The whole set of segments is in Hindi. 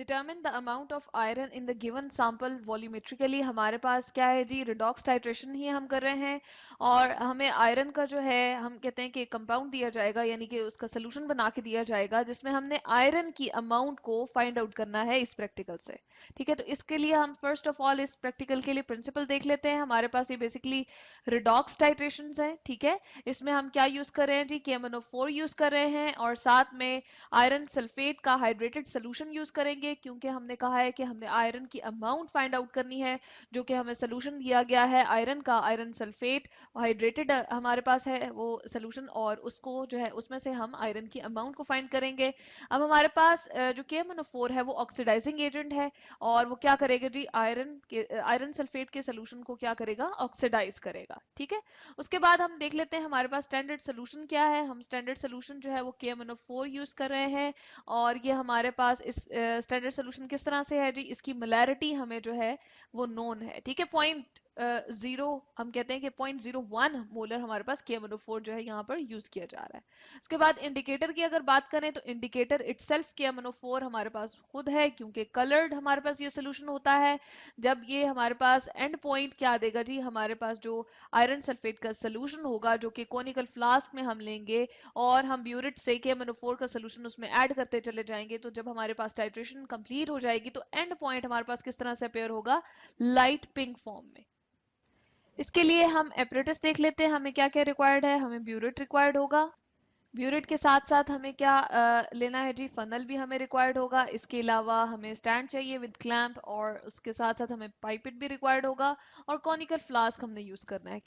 Determine the amount of iron in the given sample volumetrically. हमारे पास क्या है जी, रिडॉक्स टाइट्रेशन ही हम कर रहे हैं और हमें आयरन का जो है हम कहते हैं कि कंपाउंड दिया जाएगा, यानी कि उसका सोल्यूशन बना के दिया जाएगा जिसमें हमने आयरन की अमाउंट को फाइंड आउट करना है इस प्रैक्टिकल से। ठीक है, तो इसके लिए हम फर्स्ट ऑफ ऑल इस प्रैक्टिकल के लिए प्रिंसिपल देख लेते हैं। हमारे पास ये बेसिकली रिडॉक्स टाइट्रेशन है। ठीक है, इसमें हम क्या यूज कर रहे हैं जी, KMnO4 यूज कर रहे हैं और साथ में आयरन सल्फेट का हाइड्रेटेड सोल्यूशन यूज करेंगे, क्योंकि हमने कहा है कि हमने आयरन की अमाउंट फाइंड आउट करनी है, जो कि हमें सोल्यूशन दिया गया है आयरन का, आयरन सल्फेट हाइड्रेटेड हमारे पास है वो सोल्यूशन, और उसको जो है उसमें से हम आयरन की अमाउंट को फाइंड करेंगे। अब हमारे पास जो KMnO4 है वो ऑक्सीडाइजिंग एजेंट है और वो क्या करेगा जी, आयरन सल्फेट के सोल्यूशन को क्या करेगा, ऑक्सीडाइज करेगा। ठीक है, उसके बाद हम देख लेते हैं हमारे पास स्टैंडर्ड सोल्यूशन क्या है। हम स्टैंडर्ड सोल्यूशन जो है वो KMnO4 यूज कर रहे हैं और ये हमारे पास इस स्टैंडर्ड सोल्यूशन किस तरह से है जी, इसकी मोलैरिटी हमें जो है वो नोन है। ठीक है, 0 हम कहते हैं कि 0.01 मोलर हमारे पास KMnO4 जो है यहाँ पर यूज किया जा रहा है। उसके बाद इंडिकेटर की अगर बात करें तो इंडिकेटर इटसेल्फ KMnO4 हमारे पास खुद है, क्योंकि कलर्ड हमारे पास ये सोल्यूशन होता है। जब ये हमारे पास एंड पॉइंट क्या देगा जी, हमारे पास जो आयरन सल्फेट का सोल्यूशन होगा जो कि कोनिकल फ्लास्क में हम लेंगे और हम ब्यूरिट से KMnO4 का सोल्यूशन उसमें ऐड करते चले जाएंगे, तो जब हमारे पास टाइट्रेशन कंप्लीट हो जाएगी तो एंड पॉइंट हमारे पास किस तरह से अपेयर होगा, लाइट पिंक फॉर्म में। इसके लिए हम एपरेटस देख लेते हैं, हमें क्या क्या रिक्वायर्ड है। हमें ब्यूरेट रिक्वायर्ड होगा, ब्यूरेट के साथ साथ हमें क्या लेना है जी, फनल भी हमें रिक्वायर्ड होगा। इसके अलावा हमें स्टैंड चाहिए विद क्लैंप और उसके साथ साथ हमें पाइपेट भी रिक्वायर्ड होगा और कॉनिकल फ्लास्क हमने यूज करना है।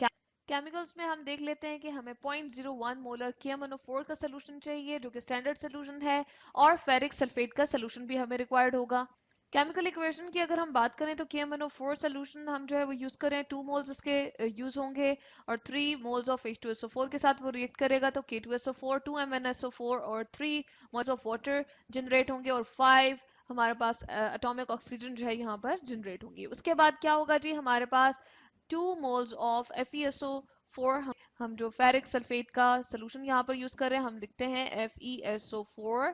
केमिकल्स में हम देख लेते हैं कि हमें 0.01 मोलर KMnO4 का सोल्यूशन चाहिए जो कि स्टैंडर्ड सोल्यूशन है और फेरिक सल्फेट का सोल्यूशन भी हमें रिक्वायर्ड होगा। केमिकल इक्वेशन की अगर हम बात करें तो KMnO4 सोल्यूशन हम जो है वो यूज करें, 2 मोल्स उसके यूज होंगे और 3 मोल्स ऑफ H2SO4 के साथ वो रिएक्ट करेगा, तो K2SO4 2MnSO4 और 3 मोल्स ऑफ वाटर जनरेट होंगे और 5 हमारे पास एटॉमिक ऑक्सीजन जो है यहाँ पर जनरेट होंगी। उसके बाद क्या होगा जी, हमारे पास 2 मोल्स ऑफ FeSO4, हम जो फेरिक सल्फेट का सोल्यूशन यहाँ पर यूज कर रहे हैं, हम लिखते हैं FeSO4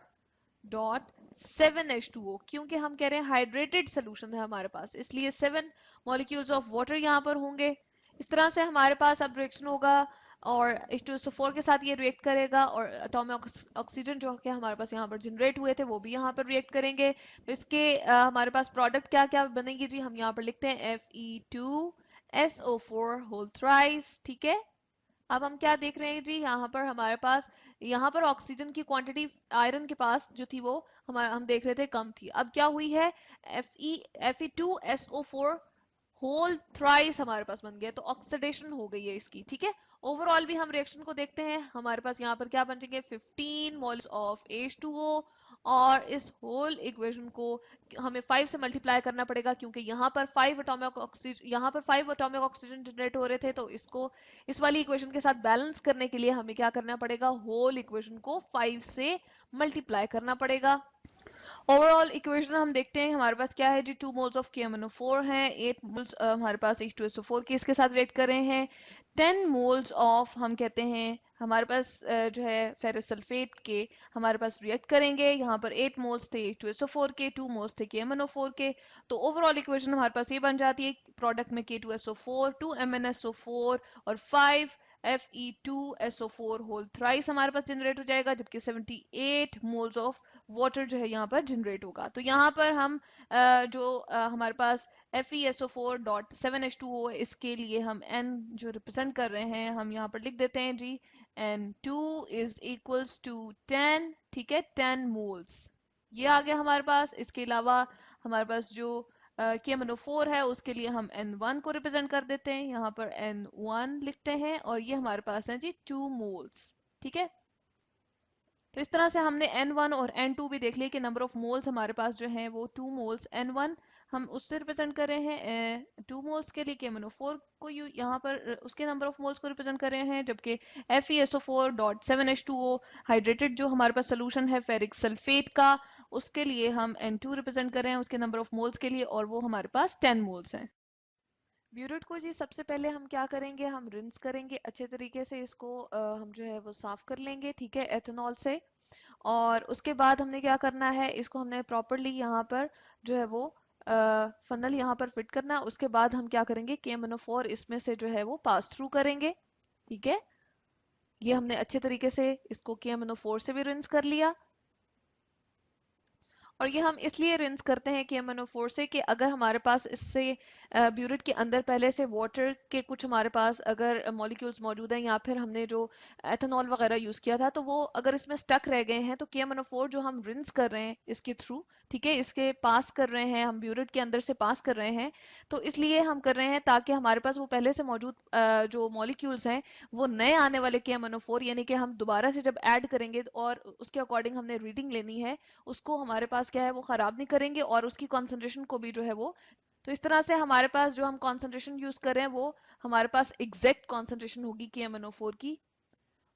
डॉट 7H2O, क्योंकि हम कह रहे हैं हाइड्रेटेड सोल्यूशन है हमारे पास, इसलिए 7 मॉलिक्यूल्स ऑफ वाटर यहाँ पर होंगे। इस तरह से हमारे पास अब रिएक्शन होगा और H2SO4 के साथ ये रिएक्ट करेगा और एटॉमिक ऑक्सीजन जो कि हमारे पास यहाँ पर जनरेट हुए थे वो भी यहाँ पर रिएक्ट करेंगे। तो इसके हमारे पास प्रोडक्ट क्या क्या बनेगी जी, हम यहाँ पर लिखते हैं Fe2SO4 होल थ्राइस। ठीक है, अब हम क्या देख रहे हैं जी, यहाँ पर हमारे पास यहाँ पर ऑक्सीजन की क्वांटिटी आयरन के पास जो थी वो हमारा हम देख रहे थे कम थी, अब क्या हुई है, Fe2SO4 होल थ्राइस हमारे पास बन गया, तो ऑक्सीडेशन हो गई है इसकी। ठीक है, ओवरऑल भी हम रिएक्शन को देखते हैं, हमारे पास यहाँ पर क्या बन जाएंगे 15 मोल्स ऑफ H2O और इस होल इक्वेशन को हमें 5 से मल्टीप्लाई करना पड़ेगा, क्योंकि यहाँ पर 5 एटॉमिक ऑक्सीजन जनरेट हो रहे थे, तो इसको इस वाली इक्वेशन के साथ बैलेंस करने के लिए हमें क्या करना पड़ेगा, होल इक्वेशन को 5 से मल्टीप्लाई करना पड़ेगा। ओवरऑल इक्वेशन हम देखते हैं, हमारे पास क्या है जी, 2 मोल्स ऑफ KMnO4 हैं, 8 मोल्स हमारे पास H2SO4 के इसके साथ रिएक्ट कर रहे हैं, 10 मोल्स ऑफ हम कहते हैं हमारे पास जो है फेरस सल्फेट के हमारे पास रिएक्ट करेंगे, यहाँ पर 8 मोल्स थे H2SO4 के, 2 मोल्स थे KMnO4 के, तो ओवरऑल इक्वेशन हमारे पास ये बन जाती है, प्रोडक्ट में K2SO4 2MnSO4 और 5 Fe2SO4 होल थ्राइस हमारे पास जनरेट हो जाएगा, जबकि 78 मोल्स ऑफ वाटर जो है यहाँ पर जनरेट होगा। तो यहाँ पर हम हमारे पास FeSO4.7H2O इसके लिए हम N जो रिप्रेजेंट कर रहे हैं हम यहाँ पर लिख देते हैं जी, N2 इज इक्वल्स टू 10। ठीक है, 10 मोल्स ये आ गया हमारे पास। इसके अलावा हमारे पास जो KMnO4 है उसके लिए हम N1 को रिप्रेजेंट कर देते हैं, यहाँ पर N1 लिखते हैं और ये हमारे पास है जी 2 मोल्स। ठीक है, तो इस तरह से हमने N1 और N2 भी देख लिया कि नंबर ऑफ मोल्स हमारे पास जो है वो 2 मोल्स, N1 हम उससे रिप्रेजेंट कर रहे हैं 2 मोल्स के लिए, KMnO4 को यहाँ पर उसके नंबर ऑफ मोल्स को रिप्रेजेंट कर रहे हैं, जबकि FeSO4.7H2O हाइड्रेटेड जो हमारे पास सोल्यूशन है फेरिक सल्फेट का उसके लिए हम N2 रिप्रेजेंट कर रहे हैं उसके नंबर ऑफ मोल्स के लिए और वो हमारे पास 10 मोल्स हैं। ब्यूरेट को जी सबसे पहले हम क्या करेंगे, हम रिंस करेंगे अच्छे तरीके से इसको, हम जो है वो साफ कर लेंगे, ठीक है, एथेनॉल से। और उसके बाद हमने क्या करना है, इसको हमने प्रॉपरली यहाँ पर जो है वो फनल यहाँ पर फिट करना है। उसके बाद हम क्या करेंगे, KMnO4 इसमें से जो है वो पास थ्रू करेंगे, ठीक है। ये हमने अच्छे तरीके से इसको KMnO4 से भी रिंस कर लिया। और ये हम इसलिए रिंस करते हैं KMnO4 से कि अगर हमारे पास इससे ब्यूरेट के अंदर पहले से वाटर के कुछ हमारे पास अगर मॉलिक्यूल्स मौजूद हैं, या फिर हमने जो एथेनॉल वगैरह यूज किया था, तो वो अगर इसमें स्टक रह गए हैं, तो KMnO4 जो हम रिंस कर रहे हैं इसके थ्रू, ठीक है, इसके पास कर रहे हैं हम, ब्यूरेट के अंदर से पास कर रहे हैं, तो इसलिए हम कर रहे हैं ताकि हमारे पास वो पहले से मौजूद जो मॉलिक्यूल्स हैं वो नए आने वाले KMnO4 यानी कि हम दोबारा से जब ऐड करेंगे और उसके अकॉर्डिंग हमने रीडिंग लेनी है, उसको हमारे पास क्या है वो खराब नहीं करेंगे, और उसकी कॉन्सेंट्रेशन को भी जो है वो, तो इस तरह से हमारे पास जो हम कॉन्सेंट्रेशन यूज कर रहे हैं वो हमारे पास एग्जैक्ट कॉन्सेंट्रेशन होगी KMnO4 की।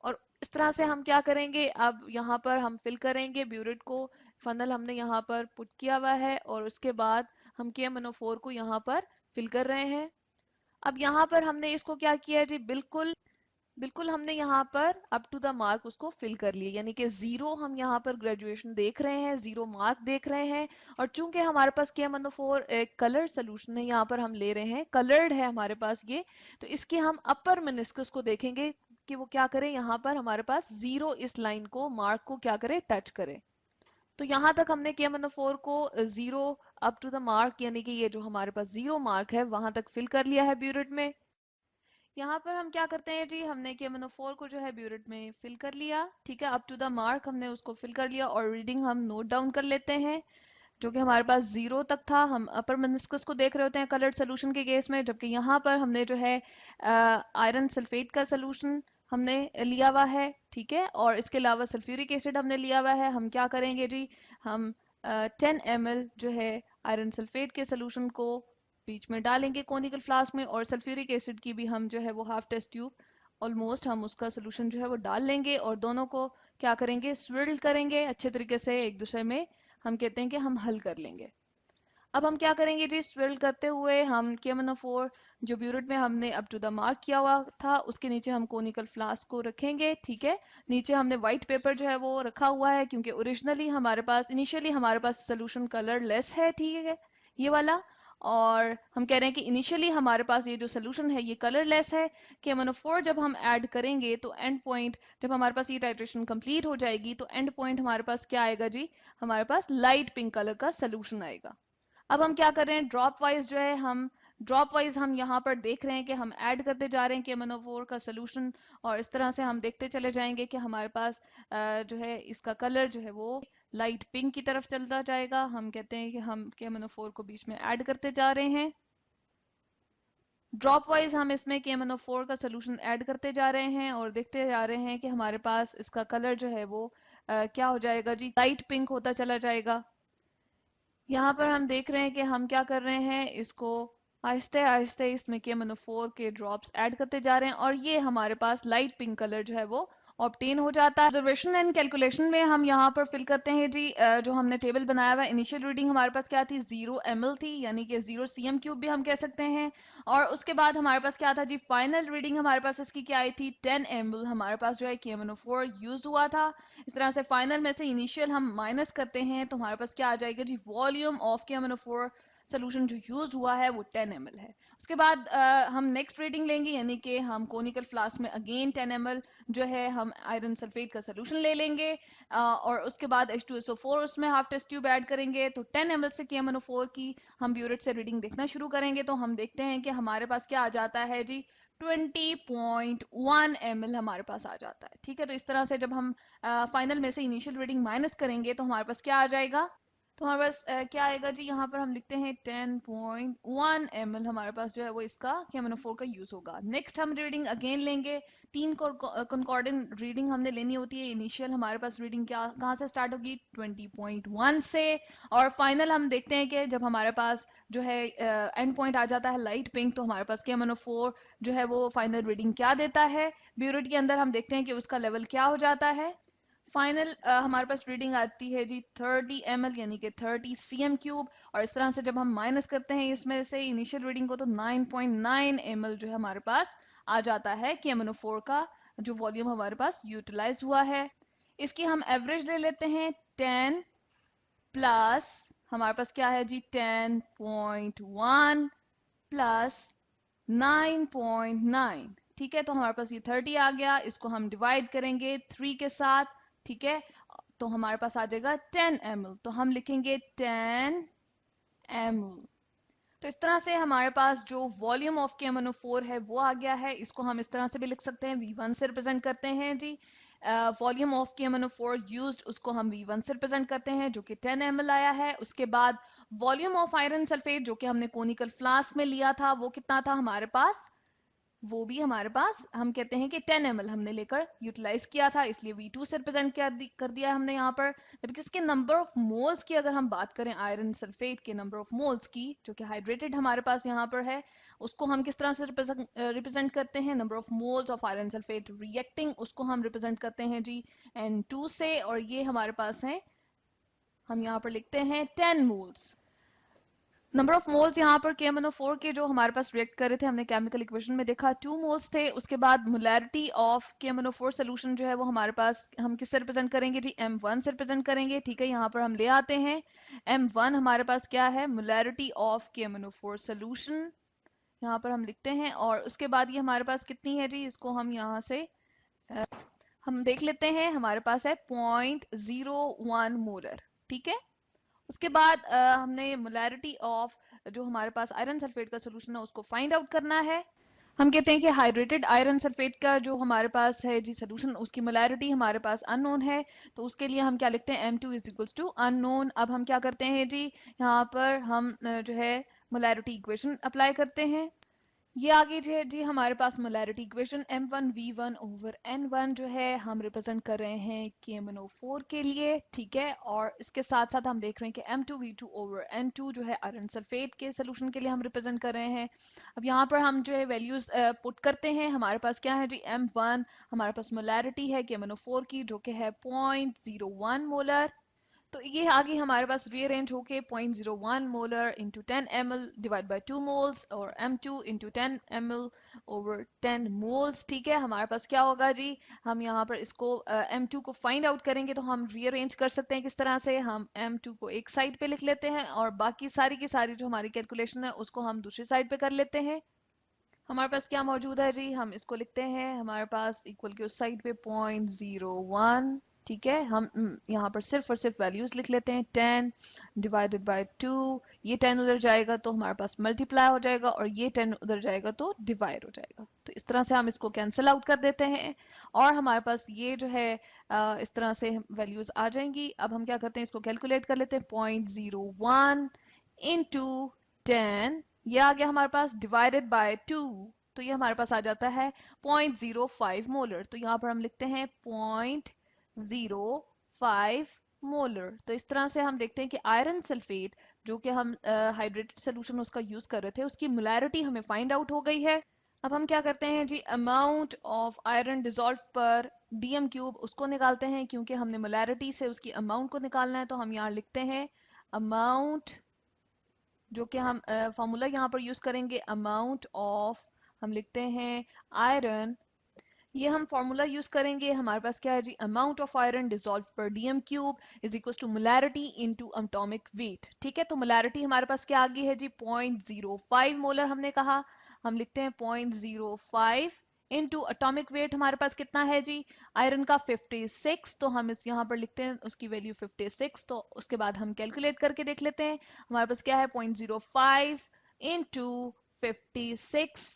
और इस तरह से हम क्या करेंगे, अब यहाँ पर हम फिल करेंगे ब्यूरेट को, फनल हमने यहाँ पर पुट किया हुआ है, और उसके बाद हम KMnO4 को यहाँ पर फिल कर रहे हैं। अब यहाँ पर हमने इसको क्या किया है जी, बिल्कुल बिल्कुल हमने यहाँ पर अप टू द मार्क उसको फिल कर लिया, यानी कि जीरो हम यहाँ पर ग्रेजुएशन देख रहे हैं, जीरो मार्क देख रहे हैं। और चूंकि हमारे पास KMnO4 एक कलर सोल्यूशन है, यहाँ पर हम ले रहे हैं, कलर्ड है हमारे पास ये, तो इसकी हम अपर मेनिस्कस को देखेंगे कि वो क्या करे, यहाँ पर हमारे पास जीरो इस लाइन को, मार्क को क्या करे, टच करे। तो यहाँ तक हमने KMnO4 को zero up to the mark, यानी कि ये जो हमारे पास जीरो मार्क है वहां तक फिल कर लिया है ब्यूरेट में। यहाँ पर हम क्या करते हैं जी, हमने KMnO4 को जो है ब्यूरेट में फिल कर लिया, ठीक है, अप टू द मार्क हमने उसको फिल कर लिया, और रीडिंग हम नोट डाउन कर लेते हैं, जो कि हमारे पास जीरो तक था। हम अपर मेनिस्कस को देख रहे होते हैं कलर्ड सोल्यूशन के केस में, जबकि यहाँ पर हमने जो है आयरन सल्फेट का सोल्यूशन हमने लिया हुआ है, ठीक है, और इसके अलावा सल्फ्यूरिक एसिड हमने लिया हुआ है। हम क्या करेंगे जी, हम 10 ml जो है आयरन सल्फेट के सोल्यूशन को बीच में डालेंगे कोनिकल फ्लास्क में, और सल्फ्यूरिक एसिड की भी हम जो है वो हाफ टेस्ट ट्यूब ऑलमोस्ट हम उसका सोल्यूशन जो है वो डाल लेंगे, और दोनों को क्या करेंगे, स्विर्ल करेंगे अच्छे तरीके से एक दूसरे में, हम कहते हैं कि हम हल कर लेंगे। अब हम क्या करेंगे जी, स्विर्ल करते हुए हम KMnO4 जो ब्यूरेट में हमने अप टू द मार्क किया हुआ था उसके नीचे हम कोनिकल फ्लास्क को रखेंगे, ठीक है। नीचे हमने व्हाइट पेपर जो है वो रखा हुआ है, क्योंकि ओरिजिनली हमारे पास, इनिशियली हमारे पास सोल्यूशन कलर लेस है, ठीक है, ये वाला। और हम कह रहे हैं कि इनिशियली हमारे पास ये जो सोल्यूशन है ये कलरलेस है। KMnO4 जब हम ऐड करेंगे तो एंड पॉइंट, जब हमारे पास ये टाइट्रेशन कंप्लीट हो जाएगी तो एंड पॉइंट हमारे पास क्या आएगा जी, हमारे पास लाइट पिंक कलर का सोल्यूशन आएगा। अब हम क्या कर रहे हैं, ड्रॉप वाइज जो है हम, ड्रॉप वाइज हम यहाँ पर देख रहे हैं कि हम ऐड करते जा रहे हैं KMnO4 का सोल्यूशन, और इस तरह से हम देखते चले जाएंगे कि हमारे पास जो है इसका कलर जो है वो लाइट पिंक की तरफ चलता जाएगा। हम कहते हैं कि हम KMnO4 को बीच में ऐड करते जा रहे हैं, ड्रॉप वाइज हम इसमें KMnO4 का सोल्यूशन ऐड करते जा रहे हैं, और देखते जा रहे हैं कि हमारे पास इसका कलर जो है वो क्या हो जाएगा जी, लाइट पिंक होता चला जाएगा। यहाँ पर हम देख रहे हैं कि हम क्या कर रहे हैं, इसको आहिस्ते आहिस्ते इसमें KMnO4 के ड्रॉप्स ऐड करते जा रहे हैं, और ये हमारे पास लाइट पिंक कलर जो है वो ऑब्टेन हो जाता है। ऑब्जर्वेशन एंड कैलकुलेशन में हम यहाँ पर फिल करते हैं जी, जो हमने टेबल बनाया हुआ है, इनिशियल रीडिंग हमारे पास क्या थी, 0 ml थी, यानी कि 0 cm³ भी हम कह सकते हैं। और उसके बाद हमारे पास क्या था जी, फाइनल रीडिंग हमारे पास इसकी क्या आई थी, 10 ml हमारे पास जो है KMnO4 यूज हुआ था। इस तरह से फाइनल में से इनिशियल हम माइनस करते हैं तो हमारे पास क्या आ जाएगा जी, वॉल्यूम ऑफ KMnO4 सोल्यूशन जो यूज हुआ है वो 10 ml है। उसके बाद हम नेक्स्ट रीडिंग लेंगे, यानी कि हम कोनिकल फ्लास्क में अगेन 10 ml जो है हम आयरन सल्फेट का सोल्यूशन ले लेंगे, और उसके बाद H2SO4 उसमें हाफ टेस्ट ट्यूब ऐड करेंगे, तो 10 ml से KMnO4 की हम ब्यूरेट से रीडिंग देखना शुरू करेंगे, तो हम देखते हैं कि हमारे पास क्या आ जाता है जी, 20.1 ml हमारे पास आ जाता है, ठीक है। तो इस तरह से जब हम फाइनल में से इनिशियल रीडिंग माइनस करेंगे तो हमारे पास क्या आ जाएगा, तो हमारे पास क्या आएगा जी, यहाँ पर हम लिखते हैं 10.1 ml हमारे पास जो है वो इसका KMnO4 का यूज होगा। नेक्स्ट हम रीडिंग अगेन लेंगे, तीन कंकॉर्डेंट रीडिंग हमने लेनी होती है। इनिशियल हमारे पास रीडिंग क्या कहाँ से स्टार्ट होगी, 20.1 से, और फाइनल हम देखते हैं कि जब हमारे पास जो है एंड पॉइंट आ जाता है लाइट पिंक, तो हमारे पास KMnO4 जो है वो फाइनल रीडिंग क्या देता है ब्यूरेट के अंदर, हम देखते हैं कि उसका लेवल क्या हो जाता है, फाइनल हमारे पास रीडिंग आती है जी 30 ml यानी कि 30 cm3। और इस तरह से जब हम माइनस करते हैं इसमें से इनिशियल रीडिंग को तो 9.9 ml जो है हमारे पास आ जाता है KMnO4 का जो वॉल्यूम हमारे पास यूटिलाइज हुआ है। इसकी हम एवरेज ले लेते हैं 10 प्लस हमारे पास क्या है जी 10.1 प्लस 9.9। ठीक है, तो हमारे पास ये 30 आ गया, इसको हम डिवाइड करेंगे 3 के साथ। ठीक है, तो हमारे पास आ जाएगा 10 ml, तो हम लिखेंगे 10 ml। तो इस तरह से हमारे पास जो वॉल्यूम ऑफ KMnO4 है वो आ गया है। इसको हम इस तरह से भी लिख सकते हैं, V1 से रिप्रेजेंट करते हैं जी। वॉल्यूम ऑफ KMnO4 यूज्ड उसको हम V1 से रिप्रेजेंट करते हैं जो कि 10 ml आया है। उसके बाद वॉल्यूम ऑफ आयरन सल्फेट जो कि हमने कोनिकल फ्लास्क में लिया था वो कितना था हमारे पास, वो भी हमारे पास हम कहते हैं कि 10 ml हमने लेकर यूटिलाइज किया था, इसलिए V2 से रिप्रेजेंट कर दिया है हमने यहाँ पर। जबकि इसके नंबर ऑफ मोल्स की अगर हम बात करें आयरन सल्फेट के नंबर ऑफ मोल्स की जो कि हाइड्रेटेड हमारे पास यहाँ पर है, उसको हम किस तरह से रिप्रेजेंट करते हैं, number of moles of iron sulphate reacting उसको हम रिप्रेजेंट करते हैं जी N2 से। और ये हमारे पास है, हम यहाँ पर लिखते हैं 10 मोल्स। नंबर ऑफ मोल्स यहाँ पर KMnO4 के जो हमारे पास रिएक्ट कर रहे थे हमने केमिकल इक्वेशन में देखा 2 मोल्स थे। उसके बाद मोलैरिटी ऑफ KMnO4 सोल्यूशन जो है वो हमारे पास हम किससे रिप्रेजेंट करेंगे जी M1 से रिप्रेजेंट करेंगे। ठीक है, यहाँ पर हम ले आते हैं M1 हमारे पास क्या है, मोलैरिटी ऑफ KMnO4 सोल्यूशन, यहाँ पर हम लिखते हैं। और उसके बाद ये हमारे पास कितनी है जी, इसको हम यहाँ से हम देख लेते हैं, हमारे पास है 0.01 मोलर। ठीक है, उसके बाद हमने मोलैरिटी ऑफ जो हमारे पास आयरन सल्फेट का सोल्यूशन है उसको फाइंड आउट करना है। हम कहते हैं कि हाइड्रेटेड आयरन सल्फेट का जो हमारे पास है जी सोल्यूशन, उसकी मोलैरिटी हमारे पास अननोन है, तो उसके लिए हम क्या लिखते हैं M2 is equals to unknown. अब हम क्या करते हैं जी, यहाँ पर हम जो है मोलैरिटी इक्वेशन अप्लाई करते हैं। ये आगे जो है जी हमारे पास molarity equation M1V1 over N1 जो है हम रिप्रेजेंट कर रहे हैं KMnO4 के लिए। ठीक है, और इसके साथ साथ हम देख रहे हैं कि M2V2 ओवर N2 जो है आयरन सल्फेट के सोल्यूशन के लिए हम रिप्रेजेंट कर रहे हैं। अब यहाँ पर हम जो है वैल्यूज पुट करते हैं। हमारे पास क्या है जी M1 हमारे पास मोलैरिटी है KMnO4 की जो कि है 0.01 मोलर। तो ये आगे हमारे पास रीअरेंज होके 0.01 molar into 10 ml divide by 2 moles और M2 into 10 ml over 10 moles. ठीक है, हमारे पास क्या होगा जी, हम यहाँ पर इसको M2 को फाइंड आउट करेंगे तो हम रीअरेंज कर सकते हैं किस तरह से, हम M2 को एक साइड पे लिख लेते हैं और बाकी सारी की सारी जो हमारी कैलकुलेशन है उसको हम दूसरी साइड पे कर लेते हैं। हमारे पास क्या मौजूद है जी, हम इसको लिखते हैं हमारे पास इक्वल की उस साइड पे 0.01। ठीक है, हम यहाँ पर सिर्फ और सिर्फ वैल्यूज लिख लेते हैं 10 डिवाइडेड बाय 2। ये 10 उधर जाएगा तो हमारे पास मल्टीप्लाई हो जाएगा और ये 10 उधर जाएगा तो डिवाइड हो जाएगा। तो इस तरह से हम इसको कैंसिल आउट कर देते हैं और हमारे पास ये जो है इस तरह से वैल्यूज आ जाएंगी। अब हम क्या करते हैं, इसको कैलकुलेट कर लेते हैं 0.01 इंटू 10, ये आ गया हमारे पास डिवाइडेड बाय 2, तो ये हमारे पास आ जाता है 0.05 मोलर। तो यहाँ पर हम लिखते हैं 0.05 मोलर। तो इस तरह से हम देखते हैं कि आयरन सल्फेट जो कि हम हाइड्रेटेड सोल्यूशन उसका यूज कर रहे थे उसकी मोलैरिटी हमें फाइंड आउट हो गई है। अब हम क्या करते हैं जी, amount of iron dissolve per dm cube उसको निकालते हैं, क्योंकि हमने मोलैरिटी से उसकी अमाउंट को निकालना है। तो हम यहाँ लिखते हैं अमाउंट, जो कि हम फॉर्मूला यहाँ पर यूज करेंगे अमाउंट ऑफ, हम लिखते हैं आयरन, ये हम फॉर्मूला यूज करेंगे। हमारे पास क्या है जी, amount of iron dissolve per dm cube is equal to molarity into atomic weight. ठीक है, तो मोलैरिटी हमारे पास क्या आ गई है जी 0.05 मोलर हमने कहा, हम लिखते हैं 0.05 इनटू एटॉमिक वेट हमारे पास कितना है जी, आयरन का 56, तो हम इस यहाँ पर लिखते हैं उसकी वैल्यू 56। तो उसके बाद हम कैलकुलेट करके देख लेते हैं, हमारे पास क्या है 0.05 इंटू 56,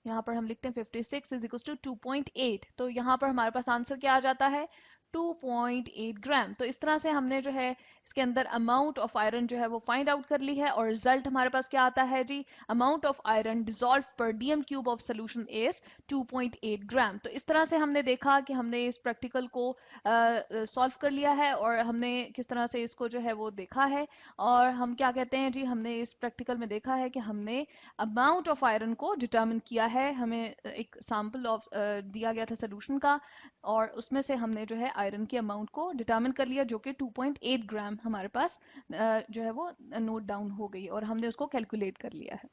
यहाँ पर हम लिखते हैं 56 इज इक्वल टू 2.8, तो यहाँ पर हमारे पास आंसर क्या आ जाता है 2.8 ग्राम। तो इस तरह से हमने जो है इसके अंदर अमाउंट ऑफ आयरन जो है वो फाइंड आउट कर ली है और रिजल्ट हमारे पास क्या आता है जी, amount of iron dissolve per dm cube of solution is 2.8 ग्राम। तो इस तरह से हमने देखा कि हमने इस प्रैक्टिकल को सॉल्व कर लिया है और हमने किस तरह से इसको जो है वो देखा है। और हम क्या कहते हैं जी, हमने इस प्रैक्टिकल में देखा है कि हमने अमाउंट ऑफ आयरन को डिटरमिन किया है, हमें एक सैंपल ऑफ दिया गया था सोल्यूशन का और उसमें से हमने जो है आयरन की अमाउंट को डिटर्मिन कर लिया, जो कि 2.8 ग्राम हमारे पास जो है वो नोट डाउन हो गई और हमने उसको कैलकुलेट कर लिया है।